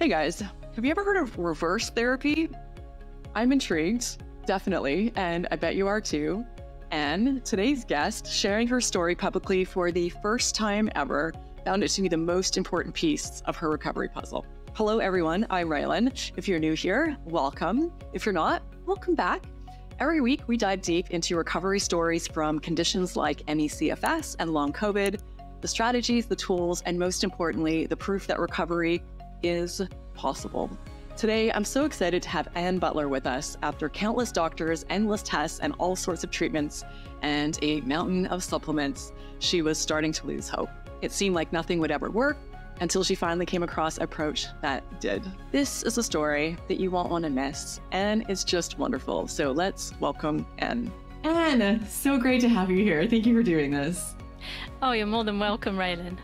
Hey guys, have you ever heard of reverse therapy? I'm intrigued, definitely, and I bet you are too. And today's guest, sharing her story publicly for the first time ever, found it to be the most important piece of her recovery puzzle. Hello everyone, I'm Raelan. If you're new here, welcome. If you're not, welcome back. Every week, we dive deep into recovery stories from conditions like ME/CFS and long COVID, the strategies, the tools, and most importantly, the proof that recovery is possible. Today, I'm so excited to have Anne Butler with us after countless doctors, endless tests, and all sorts of treatments, and a mountain of supplements. She was starting to lose hope. It seemed like nothing would ever work until she finally came across an approach that did. This is a story that you won't want to miss, and it's just wonderful. So let's welcome Anne. Anne, so great to have you here. Thank you for doing this. Oh, you're more than welcome, Raelan.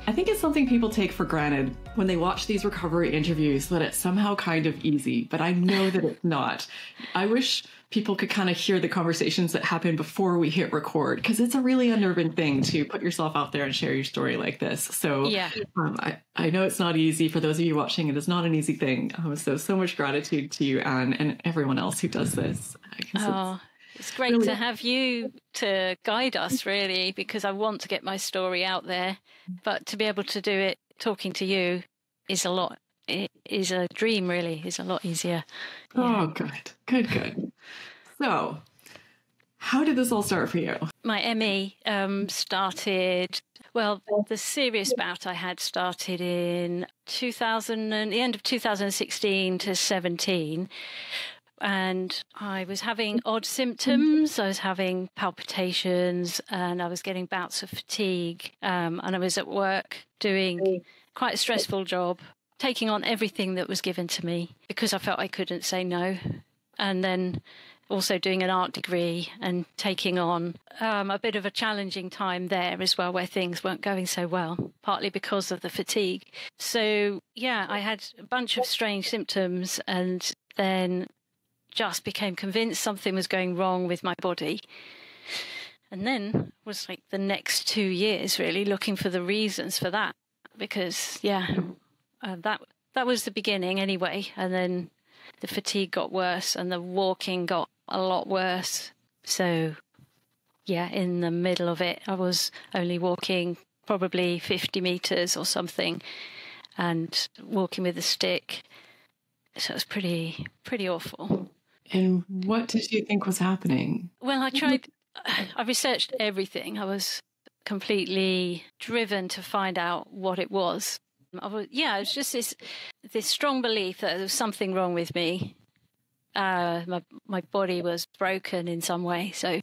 I think it's something people take for granted when they watch these recovery interviews, that it's somehow kind of easy, but I know that it's not. I wish people could kind of hear the conversations that happen before we hit record, because it's a really unnerving thing to put yourself out there and share your story like this. So yeah. I know it's not easy. For those of you watching, it is not an easy thing. So much gratitude to you, Anne, and everyone else who does this. It's great to have you to guide us, really, because I want to get my story out there. But to be able to do it talking to you is it is a dream, really. It's a lot easier. Yeah. Oh, good. So, how did this all start for you? My ME started, well, the serious bout I had started in the end of 2016 to 17. And I was having odd symptoms. I was having palpitations and I was getting bouts of fatigue. And I was at work doing quite a stressful job, taking on everything that was given to me because I felt I couldn't say no. And then also doing an art degree and taking on a bit of a challenging time there as well, where things weren't going so well, partly because of the fatigue. So, yeah, I had a bunch of strange symptoms and then just became convinced something was going wrong with my body. And then was like the next 2 years really looking for the reasons for that, because that was the beginning anyway. And then the fatigue got worse and the walking got a lot worse. So yeah, in the middle of it, I was only walking probably 50 meters or something and walking with a stick. So it was pretty awful. And what did you think was happening? Well, I researched everything. I was completely driven to find out what it was. It was just this strong belief that there was something wrong with me. My body was broken in some way. So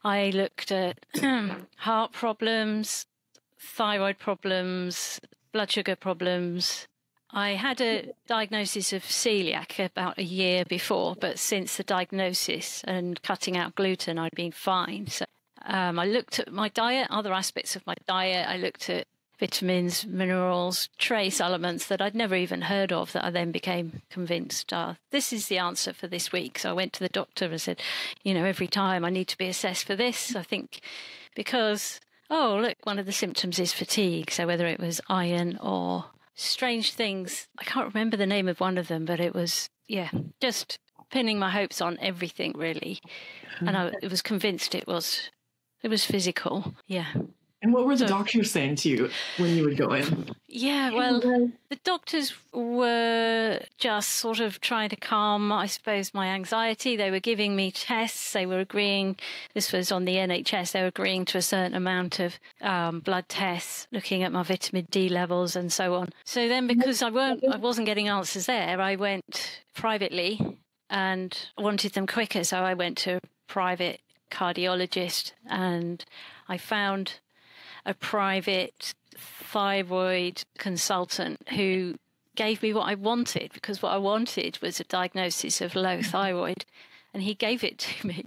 I looked at heart problems, thyroid problems, blood sugar problems. I had a diagnosis of celiac about a year before, but since the diagnosis and cutting out gluten, I'd been fine. So I looked at my diet, other aspects of my diet. I looked at vitamins, minerals, trace elements that I'd never even heard of, that I then became convinced, this is the answer for this week. So I went to the doctor and said, every time I need to be assessed for this, I think, because, one of the symptoms is fatigue. So whether it was iron or strange things. I can't remember the name of one of them, but it was, just pinning my hopes on everything, really. And I was convinced it was physical. Yeah. And what were the doctors saying to you when you would go in? Yeah, well, the doctors were just sort of trying to calm, I suppose, my anxiety. They were giving me tests. They were agreeing, this was on the NHS, they were agreeing to a certain amount of blood tests, looking at my vitamin D levels and so on. So then, because I wasn't getting answers there, I went privately and wanted them quicker. So I went to a private cardiologist and I found a private thyroid consultant who gave me what I wanted, because what I wanted was a diagnosis of low thyroid, and he gave it to me.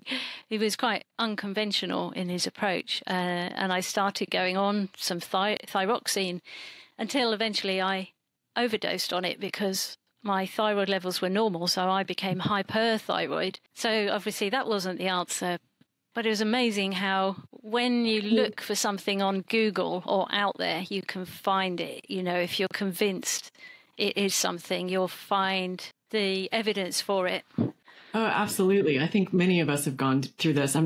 He was quite unconventional in his approach, and I started going on some thyroxine until eventually I overdosed on it because my thyroid levels were normal, so I became hyperthyroid. So obviously that wasn't the answer. But it was amazing how when you look for something on Google or out there, you can find it. If you're convinced it is something, you'll find the evidence for it. Oh, absolutely. I think many of us have gone through this.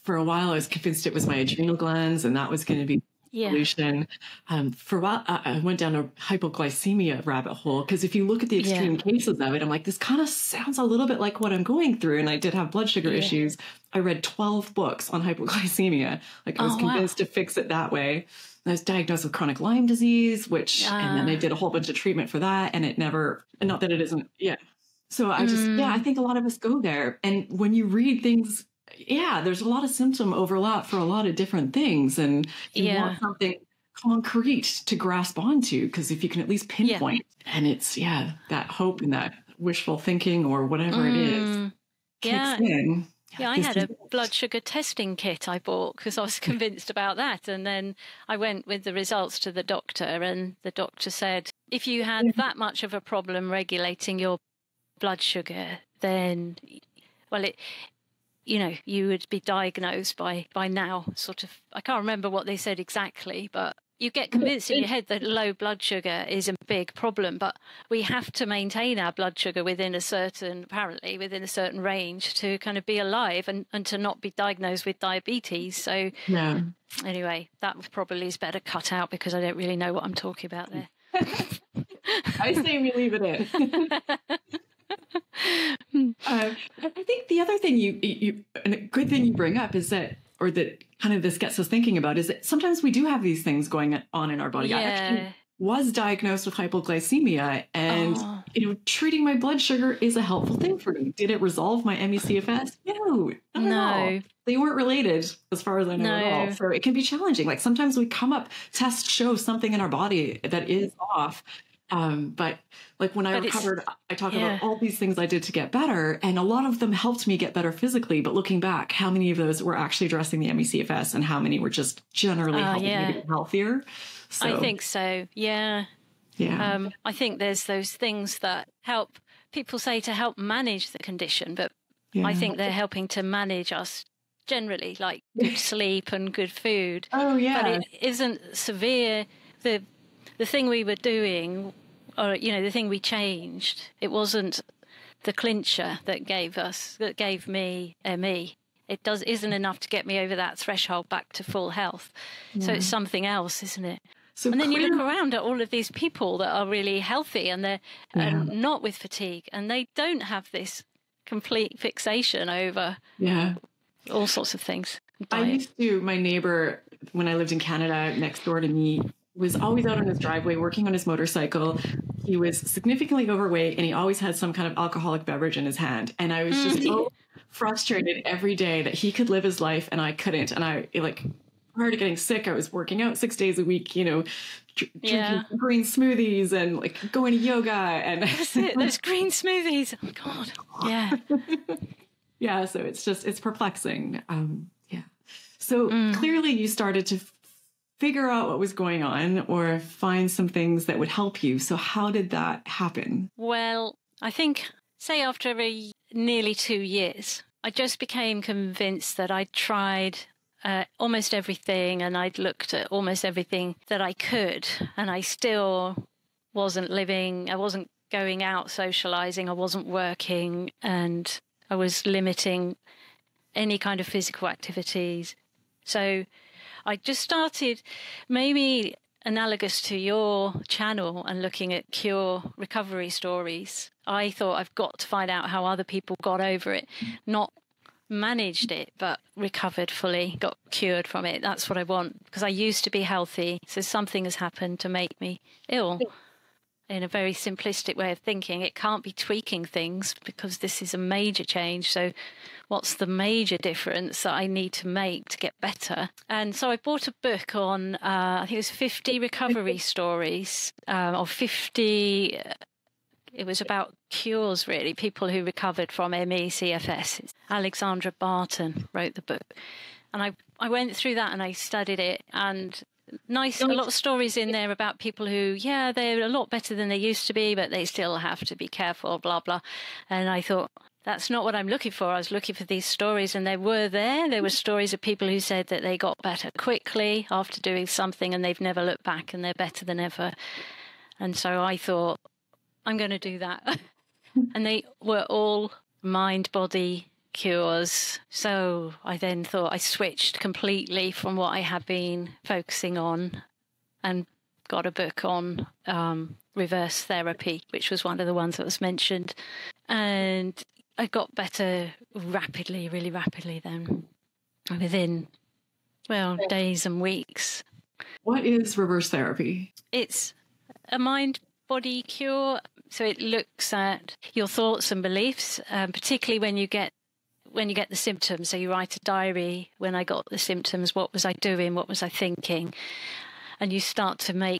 For a while, I was convinced it was my adrenal glands and that was going to be the solution. For a while, I went down a hypoglycemia rabbit hole because if you look at the extreme cases of it, I'm like, this kind of sounds a little bit like what I'm going through. And I did have blood sugar issues. I read 12 books on hypoglycemia. Like I was convinced to fix it that way. I was diagnosed with chronic Lyme disease, and then I did a whole bunch of treatment for that. And it never, not that it isn't, So I think a lot of us go there. And when you read things, there's a lot of symptom overlap for a lot of different things. And you want something concrete to grasp onto, because if you can at least pinpoint, and it's, that hope and that wishful thinking or whatever it is kicks in. Yeah, I had a blood sugar testing kit I bought because I was convinced about that. And then I went with the results to the doctor, and the doctor said, if you had that much of a problem regulating your blood sugar, then, well, you would be diagnosed by now, sort of. I can't remember what they said exactly, but you get convinced in your head that low blood sugar is a big problem, but we have to maintain our blood sugar within a certain range to kind of be alive and to not be diagnosed with diabetes. So anyway, that probably is better cut out because I don't really know what I'm talking about there. I say we leave it in. I think the other thing and a good thing you bring up is that kind of this gets us thinking about is that sometimes we do have these things going on in our body. I actually was diagnosed with hypoglycemia, and treating my blood sugar is a helpful thing for me. Did it resolve my ME/CFS? No, not at all. They weren't related as far as I know at all. So it can be challenging. Like sometimes we come up, tests show something in our body that is off. But like when I recovered, I talk about all these things I did to get better, and a lot of them helped me get better physically. But looking back, how many of those were actually addressing the ME/CFS and how many were just generally helping me get healthier? So, I think so. Yeah. Yeah. I think there's those things that help people say to help manage the condition, but I think they're helping to manage us generally, like good sleep and good food. Oh, yeah. But it isn't severe. The thing we were doing, or the thing we changed, it wasn't the clincher that gave me ME. It isn't enough to get me over that threshold back to full health. So it's something else, isn't it? And then you look around at all of these people that are really healthy and they're not with fatigue, and they don't have this complete fixation over all sorts of things. My neighbor, when I lived in Canada, next door to me, was always out on his driveway working on his motorcycle. He was significantly overweight and he always had some kind of alcoholic beverage in his hand. And I was just so frustrated every day that he could live his life and I couldn't. And I prior to getting sick, I was working out 6 days a week, drinking green smoothies and going to yoga. And that's it, those green smoothies. Oh God. Yeah. So it's perplexing. So clearly you started to figure out what was going on or find some things that would help you. So how did that happen? Well, I think, say after nearly 2 years, I just became convinced that I'd tried almost everything and I'd looked at almost everything that I could, and I still wasn't living, I wasn't going out socializing, I wasn't working, and I was limiting any kind of physical activities. So I just started, maybe analogous to your channel, and looking at cure recovery stories. I thought I've got to find out how other people got over it, not managed it, but recovered fully, got cured from it. That's what I want, because I used to be healthy. So something has happened to make me ill. In a very simplistic way of thinking, it can't be tweaking things because this is a major change. So what's the major difference that I need to make to get better? And so I bought a book on, I think it was 50 recovery stories, or 50, it was about cures, really, people who recovered from ME/CFS. Alexandra Barton wrote the book. And I went through that and I studied it, and a lot of stories in there about people who, they're a lot better than they used to be, but they still have to be careful, blah, blah. And I thought, that's not what I'm looking for. I was looking for these stories, and they were there. There were stories of people who said that they got better quickly after doing something and they've never looked back and they're better than ever. And so I thought, I'm going to do that. And they were all mind-body cures. So I then thought I switched completely from what I had been focusing on and got a book on reverse therapy, which was one of the ones that was mentioned. And I got better rapidly, really rapidly then, within, well, days and weeks. What is reverse therapy? It's a mind-body cure. So it looks at your thoughts and beliefs, particularly when you get the symptoms. So you write a diary. When I got the symptoms, what was I doing? What was I thinking? And you start to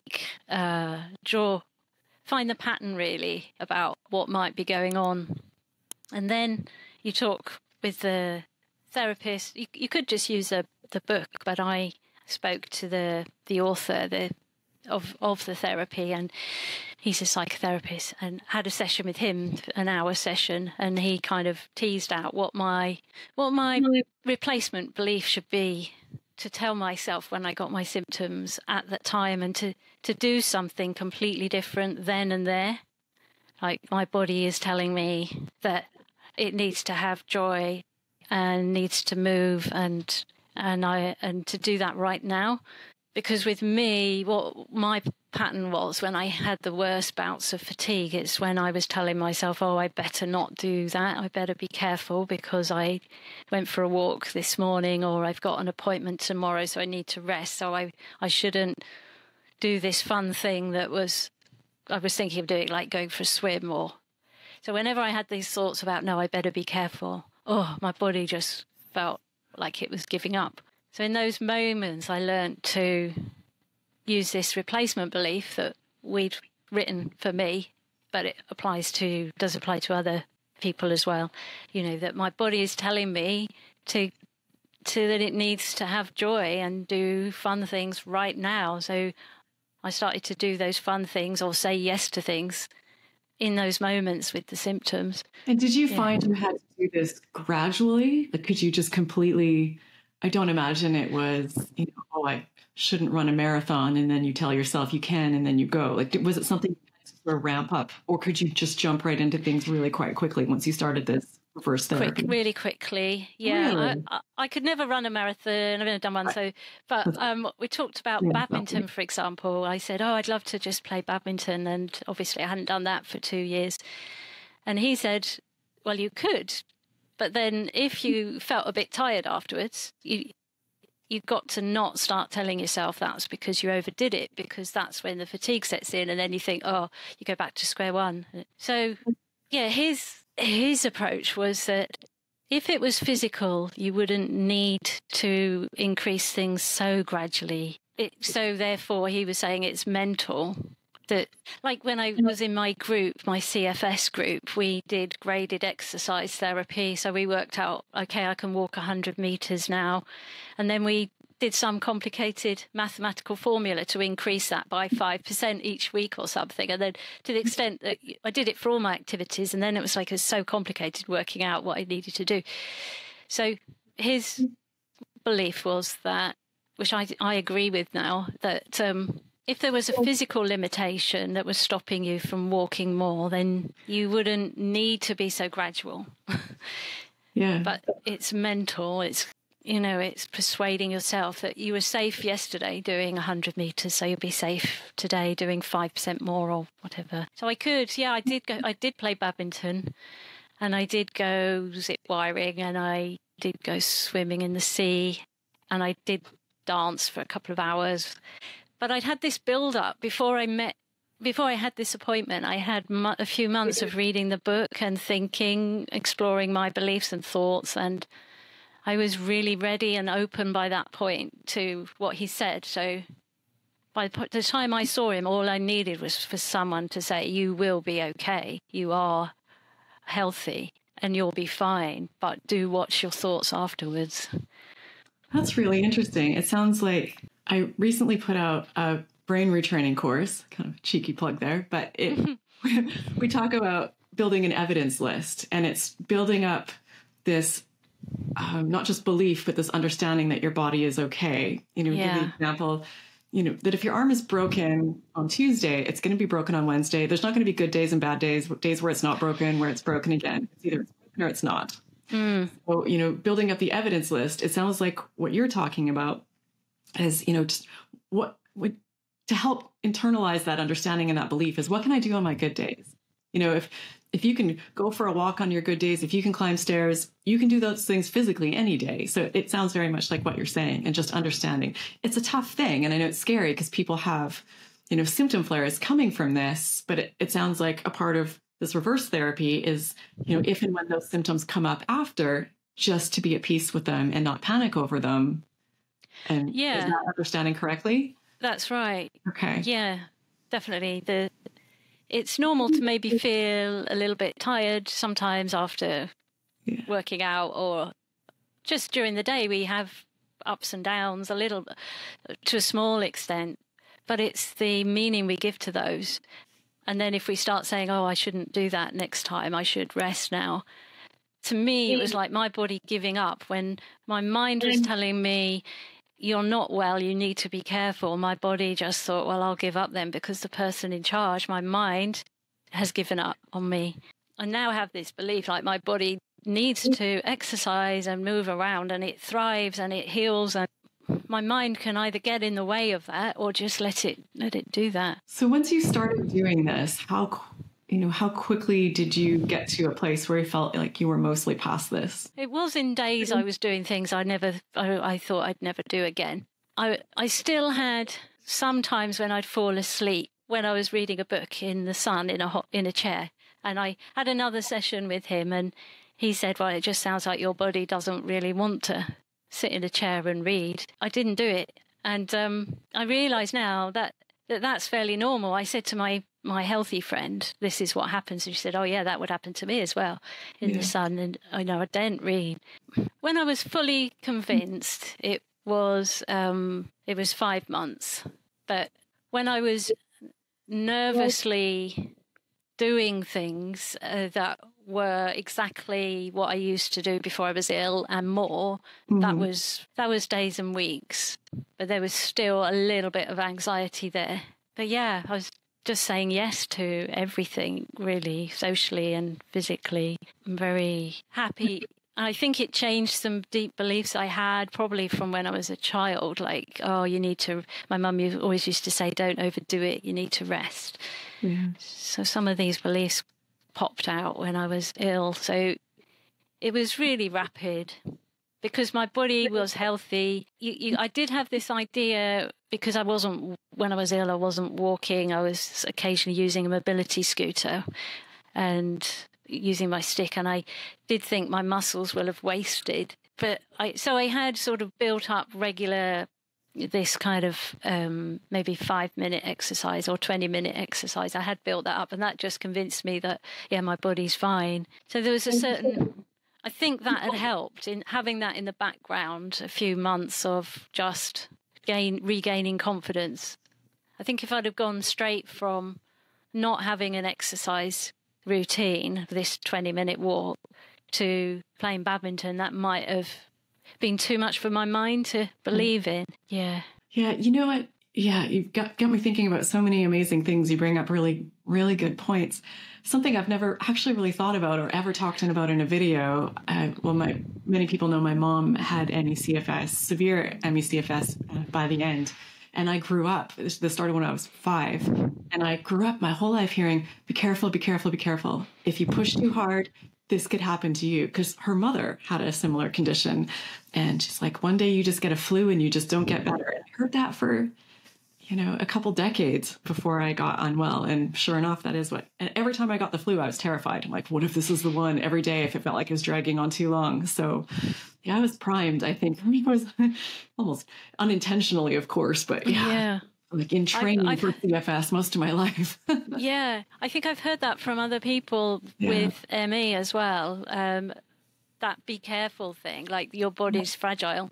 find the pattern really about what might be going on. And then you talk with the therapist. You could just use the book, but I spoke to the author of the therapy, and he's a psychotherapist, and had a session with him, an hour session, and he kind of teased out what my replacement belief should be to tell myself when I got my symptoms at that time, and to do something completely different then and there. Like, my body is telling me that it needs to have joy and needs to move, and to do that right now. Because with me, what my pattern was when I had the worst bouts of fatigue, it's when I was telling myself, oh, I better not do that. I better be careful because I went for a walk this morning, or I've got an appointment tomorrow, so I need to rest. So I shouldn't do this fun thing that I was thinking of doing, like going for a swim. So whenever I had these thoughts about, no, I better be careful, my body just felt like it was giving up. So in those moments, I learned to use this replacement belief that we'd written for me, but it does apply to other people as well. That my body is telling me that it needs to have joy and do fun things right now. So I started to do those fun things, or say yes to things, in those moments with the symptoms. And did you find you had to do this gradually? Like, could you just completely... I don't imagine it was, I shouldn't run a marathon, and then you tell yourself you can, and then you go. Like, was it something to sort of ramp up, or could you just jump right into things really quite quickly once you started this reverse therapy? Really quickly, yeah. Really? I could never run a marathon. I've never done one. But we talked about badminton, for example. I said, I'd love to just play badminton, and obviously I hadn't done that for 2 years. And he said, well, you could. But then if you felt a bit tired afterwards, you've got to not start telling yourself that's because you overdid it, because that's when the fatigue sets in, and then you think, you go back to square one. So, yeah, his approach was that if it was physical, you wouldn't need to increase things so gradually. So therefore, he was saying it's mental. That, like when I was in my group, my CFS group, we did graded exercise therapy. So we worked out, okay, I can walk 100 meters now. And then we did some complicated mathematical formula to increase that by 5% each week or something. And then to the extent that I did it for all my activities, and then it was so complicated working out what I needed to do. So his belief was that, which I agree with now, that if there was a physical limitation that was stopping you from walking more, then you wouldn't need to be so gradual. Yeah. But it's mental. It's persuading yourself that you were safe yesterday doing 100 meters, so you'll be safe today doing 5% more or whatever. So I did play badminton, and I did go zip wiring, and I did go swimming in the sea, and I did dance for a couple of hours. But I'd had this build-up before I had this appointment. I had a few months of reading the book and thinking, exploring my beliefs and thoughts, and I was really ready and open by that point to what he said. So by the time I saw him, all I needed was for someone to say, you will be okay, you are healthy, and you'll be fine, but do watch your thoughts afterwards. That's really interesting. It sounds like I recently put out a brain retraining course, kind of a cheeky plug there, but we talk about building an evidence list, and it's building up this, not just belief, but this understanding that your body is okay. Give the example, that if your arm is broken on Tuesday, it's going to be broken on Wednesday. There's not going to be good days and bad days, days where it's not broken, where it's broken again. It's either broken or it's not. So, building up the evidence list, it sounds like what you're talking about is, just what would to help internalize that understanding and that belief is, what can I do on my good days? If you can go for a walk on your good days, if you can climb stairs, you can do those things physically any day. So it sounds very much like what you're saying, and just understanding. It's a tough thing. And I know it's scary because people have, symptom flares coming from this, but it sounds like a part of this reverse therapy is, if and when those symptoms come up after, just to be at peace with them and not panic over them. And is that understanding correctly? That's right. Okay. Yeah, definitely. It's normal to maybe feel a little bit tired sometimes after working out, or just during the day. We have ups and downs a little, to a small extent, but it's the meaning we give to those. And then if we start saying, oh, I shouldn't do that next time, I should rest now. To me, it was like my body giving up. When my mind was telling me, you're not well, you need to be careful, my body just thought, well, I'll give up then, because the person in charge, my mind, has given up on me. I now have this belief, like, my body needs to exercise and move around, and it thrives and it heals, and my mind can either get in the way of that or just let it do that. So once you started doing this, how quickly did you get to a place where you felt like you were mostly past this? It was in days I was doing things I thought I'd never do again. I still had some times when I'd fall asleep when I was reading a book in the sun in a chair. And I had another session with him, and he said, well, it just sounds like your body doesn't really want to sit in a chair and read. I didn't do it. And I realise now that that's fairly normal. I said to my healthy friend, this is what happens. And she said, oh, yeah, that would happen to me as well in the sun. And I didn't read. When I was fully convinced, it was 5 months. But when I was nervously doing things that were exactly what I used to do before I was ill and more, that was days and weeks. But there was still a little bit of anxiety there. But yeah, I was just saying yes to everything, really, socially and physically. I'm very happy. I think it changed some deep beliefs I had probably from when I was a child, like, oh, my mum always used to say, don't overdo it, you need to rest. Yeah. So some of these beliefs popped out when I was ill. So it was really rapid because my body was healthy. I did have this idea, because when I was ill, I wasn't walking. I was occasionally using a mobility scooter and using my stick, and I did think my muscles will have wasted. But I had sort of built up regular, this kind of maybe 5-minute exercise or 20-minute exercise. I had built that up, and that just convinced me that, yeah, my body's fine. So there was I think that had helped in having that in the background, a few months of just regaining confidence. I think if I'd have gone straight from not having an exercise routine, this 20-minute walk, to playing badminton, that might have been too much for my mind to believe in. Yeah. Yeah, you know what? Yeah, you've got me thinking about so many amazing things. You bring up really, really good points. Something I've never actually really thought about or ever talked about in a video. Many people know my mom had ME/CFS, severe ME/CFS by the end. And I grew up, this started when I was 5, and I grew up my whole life hearing, be careful, be careful, be careful. If you push too hard, this could happen to you, because her mother had a similar condition. And she's like, one day you just get a flu and you just don't get better. And I heard that for, a couple decades before I got unwell. And sure enough, that is and every time I got the flu, I was terrified. I'm like, what if this is the one every day, if it felt like it was dragging on too long? So yeah, I was primed, I think. I was almost unintentionally, of course, but yeah. Like in training for CFS most of my life. Yeah, I think I've heard that from other people with ME as well. That be careful thing, like your body's fragile.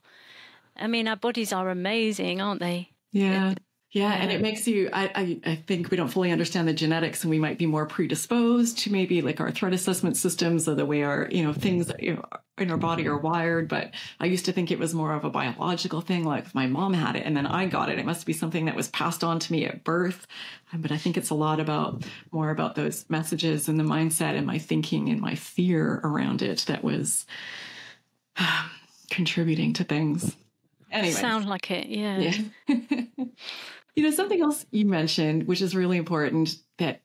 I mean, our bodies are amazing, aren't they? Yeah. Yeah, and it makes you, I think we don't fully understand the genetics, and we might be more predisposed to maybe like our threat assessment systems or the way our, things in our body are wired. But I used to think it was more of a biological thing, like if my mom had it and then I got it, it must be something that was passed on to me at birth. But I think it's a lot more about those messages and the mindset and my thinking and my fear around it that was contributing to things. Anyway. Sound like it, yeah. Something else you mentioned, which is really important, that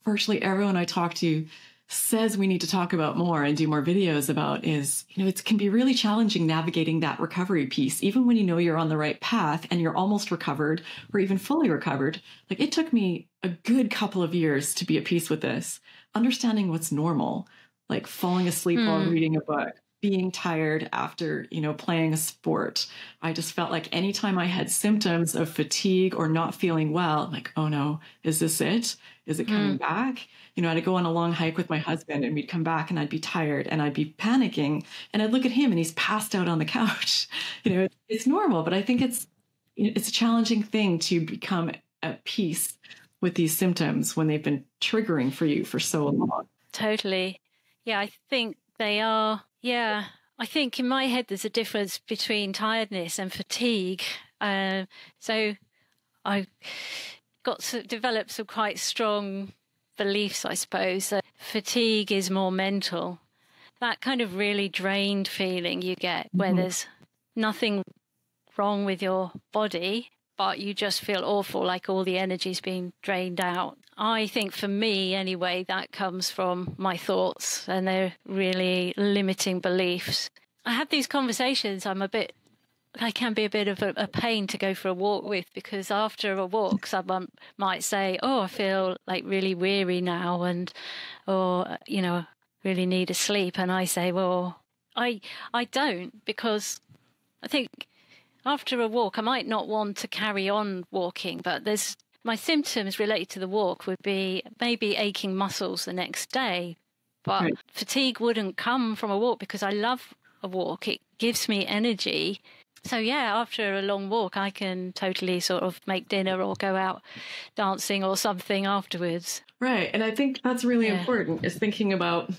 virtually everyone I talk to says we need to talk about more and do more videos about is, it can be really challenging navigating that recovery piece, even when you know you're on the right path and you're almost recovered or even fully recovered. Like, it took me a good couple of years to be at peace with this, understanding what's normal, like falling asleep while reading a book, being tired after, playing a sport. I just felt like anytime I had symptoms of fatigue or not feeling well, I'm like, oh no, is this it? Is it coming back? I'd go on a long hike with my husband and we'd come back and I'd be tired and I'd be panicking and I'd look at him and he's passed out on the couch. It's normal, but I think it's a challenging thing to become at peace with these symptoms when they've been triggering for you for so long. Totally. Yeah, I think they are. Yeah, I think in my head there's a difference between tiredness and fatigue. So I got to develop some quite strong beliefs, I suppose, that fatigue is more mental. That kind of really drained feeling you get where there's nothing wrong with your body, but you just feel awful, like all the energy's being drained out. I think for me, anyway, that comes from my thoughts and they're really limiting beliefs. I have these conversations. I can be a bit of a pain to go for a walk with, because after a walk, someone might say, oh, I feel like really weary now or really need a sleep. And I say, well, I don't, because I think after a walk, I might not want to carry on walking, but my symptoms related to the walk would be maybe aching muscles the next day, but fatigue wouldn't come from a walk because I love a walk. It gives me energy. So yeah, after a long walk, I can totally sort of make dinner or go out dancing or something afterwards. Right. And I think that's really important, is thinking about,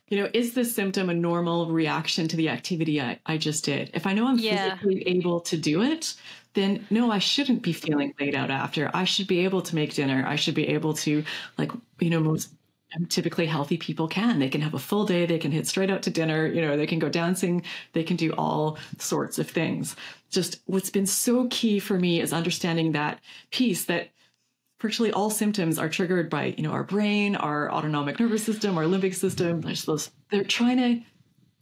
is this symptom a normal reaction to the activity I just did? If I know I'm physically able to do it, then no, I shouldn't be feeling laid out after. I should be able to make dinner. I should be able to, most typically healthy people can. They can have a full day. They can hit straight out to dinner. They can go dancing. They can do all sorts of things. Just what's been so key for me is understanding that piece, that virtually all symptoms are triggered by, our brain, our autonomic nervous system, our limbic system. They're trying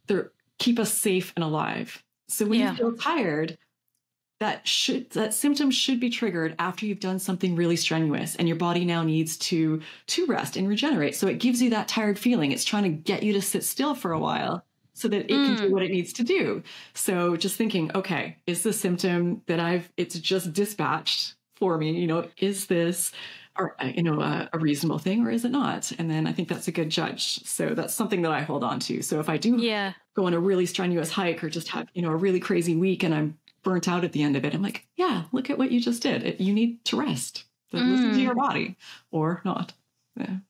to keep us safe and alive. So when you feel tired, that symptom should be triggered after you've done something really strenuous and your body now needs to rest and regenerate. So it gives you that tired feeling. It's trying to get you to sit still for a while so that it can do what it needs to do. So just thinking, okay, is the symptom that it's just dispatched for me, is this a reasonable thing or is it not? And then I think that's a good judge. So that's something that I hold on to. So if I do go on a really strenuous hike or just have, a really crazy week and I'm burnt out at the end of it, I'm like, yeah, look at what you just did. You need to rest. So listen to your body or not.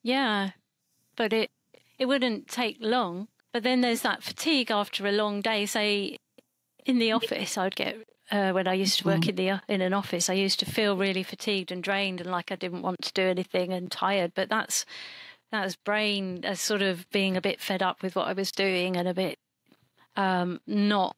Yeah, but it wouldn't take long. But then there's that fatigue after a long day. Say in the office, I'd get when I used to work in an office, I used to feel really fatigued and drained and like I didn't want to do anything and tired. But that was brain as sort of being a bit fed up with what I was doing and a bit not.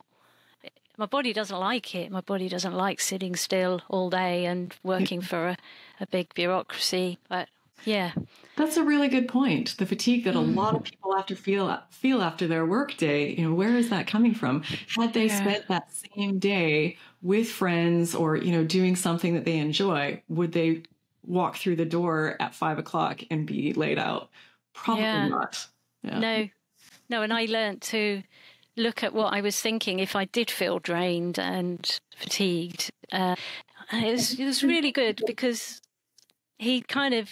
My body doesn't like it. My body doesn't like sitting still all day and working for a big bureaucracy. But yeah. That's a really good point. The fatigue that a lot of people have to feel after their work day, where is that coming from? Had they spent that same day with friends or, doing something that they enjoy, would they walk through the door at 5 o'clock and be laid out? Probably not. Yeah. No. And I learned to look at what I was thinking if I did feel drained and fatigued. It was really good because he kind of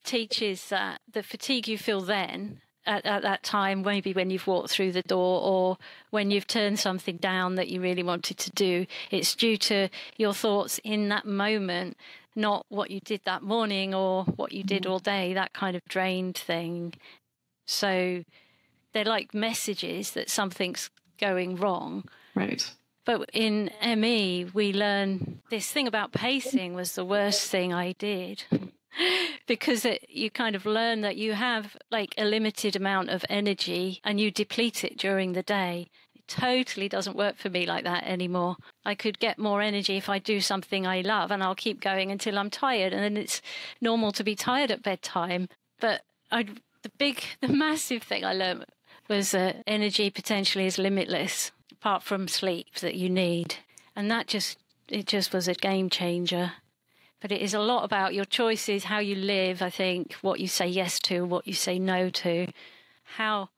teaches that the fatigue you feel then at that time, maybe when you've walked through the door or when you've turned something down that you really wanted to do, it's due to your thoughts in that moment not what you did that morning or what you did all day, that kind of drained thing. So they're like messages that something's going wrong. Right. But in ME, we learn this thing about pacing was the worst thing I did. Because you kind of learn that you have like a limited amount of energy and you deplete it during the day. It totally doesn't work for me like that anymore. I could get more energy if I do something I love, and I'll keep going until I'm tired. And then it's normal to be tired at bedtime. But the massive thing I learned was that energy potentially is limitless, apart from sleep that you need. And it just was a game changer. But it is a lot about your choices, how you live, I think, what you say yes to, what you say no to, how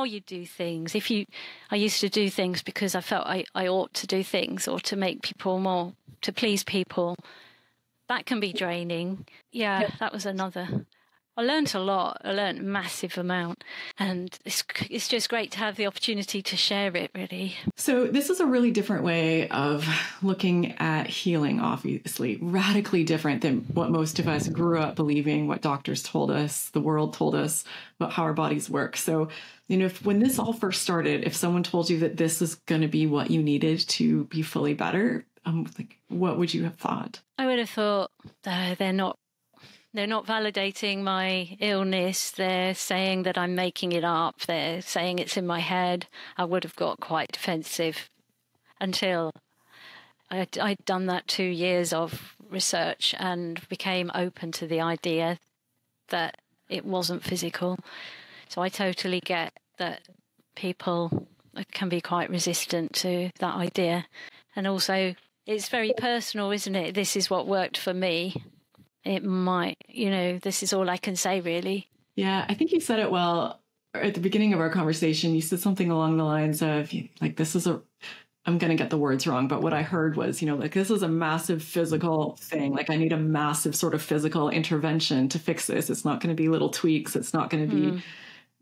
you do things. I used to do things because I felt I ought to do things or to make people more, to please people. That can be draining. Yeah, that was another. I learned a lot. I learned a massive amount. And it's just great to have the opportunity to share it, really. So this is a really different way of looking at healing, obviously. Radically different than what most of us grew up believing, what doctors told us, the world told us about how our bodies work. So, when this all first started, if someone told you that this is going to be what you needed to be fully better, what would you have thought? I would have thought, they're not validating my illness. They're saying that I'm making it up. They're saying it's in my head. I would have got quite defensive until I'd done that 2 years of research and became open to the idea that it wasn't physical. So I totally get that people can be quite resistant to that idea. And also, it's very personal, isn't it? This is what worked for me. It might, this is all I can say, really. Yeah, I think you said it well at the beginning of our conversation. You said something along the lines of, I'm going to get the words wrong, but what I heard was, this is a massive physical thing. Like, I need a massive sort of physical intervention to fix this. It's not going to be little tweaks. It's not going to be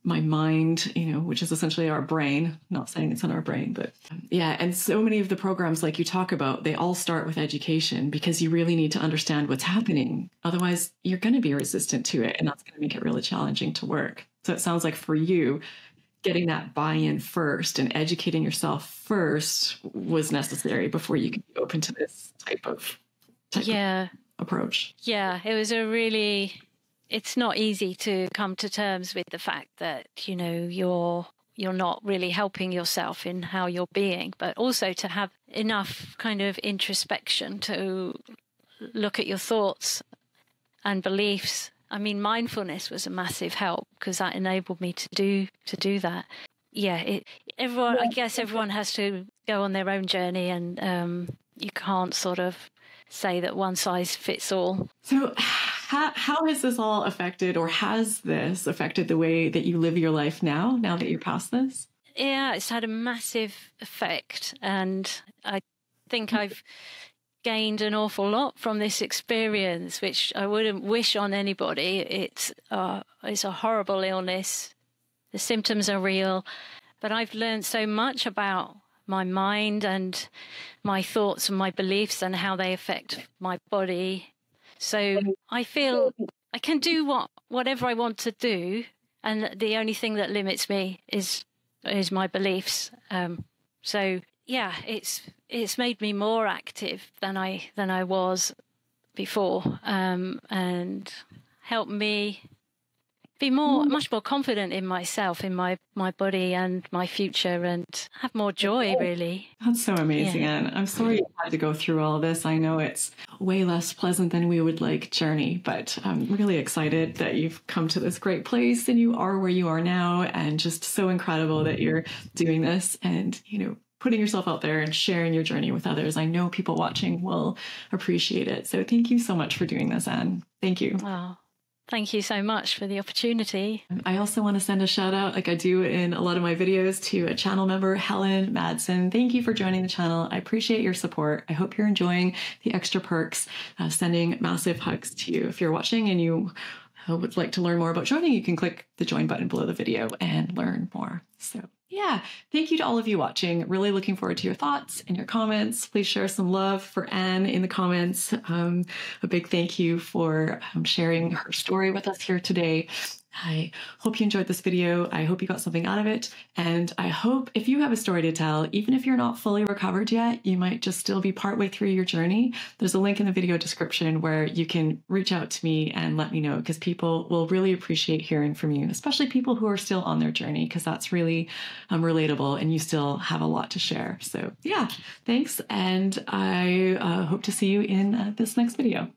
my mind, which is essentially our brain. Not saying it's in our brain, but yeah. And so many of the programs like you talk about, they all start with education because you really need to understand what's happening. Otherwise, you're going to be resistant to it, and that's going to make it really challenging to work. So it sounds like for you, getting that buy-in first and educating yourself first was necessary before you could be open to this type of approach. Yeah, it was it's not easy to come to terms with the fact that, you're not really helping yourself in how you're being, but also to have enough kind of introspection to look at your thoughts and beliefs. I mean, mindfulness was a massive help because that enabled me to do that. Yeah, I guess everyone has to go on their own journey, and you can't sort of say that one size fits all. So how has this all affected, or has this affected the way that you live your life now that you're past this? Yeah, it's had a massive effect, and I think I've gained an awful lot from this experience, which I wouldn't wish on anybody. It's a horrible illness. The symptoms are real, but I've learned so much about my mind and my thoughts and my beliefs and how they affect my body. So I feel I can do whatever I want to do, and the only thing that limits me is my beliefs. So yeah, it's made me more active than I was before, and helped me be much more confident in myself, in my body and my future, and have more joy, really. That's so amazing, Anne. I'm sorry you had to go through all of this. I know it's way less pleasant than we would like journey, but I'm really excited that you've come to this great place and you are where you are now, and just so incredible that you're doing this and, putting yourself out there and sharing your journey with others. I know people watching will appreciate it. So thank you so much for doing this, Anne. Thank you. Wow. Thank you so much for the opportunity. I also want to send a shout out, like I do in a lot of my videos, to a channel member, Helen Madsen. Thank you for joining the channel. I appreciate your support. I hope you're enjoying the extra perks. Sending massive hugs to you. If you're watching and you would like to learn more about joining, you can click the join button below the video and learn more. So yeah, thank you to all of you watching. Really looking forward to your thoughts and your comments. Please share some love for Anne in the comments. A big thank you for sharing her story with us here today. I hope you enjoyed this video. I hope you got something out of it. And I hope if you have a story to tell, even if you're not fully recovered yet, you might just still be partway through your journey. There's a link in the video description where you can reach out to me and let me know, because people will really appreciate hearing from you, especially people who are still on their journey, because that's really relatable and you still have a lot to share. So yeah, thanks. And I hope to see you in this next video.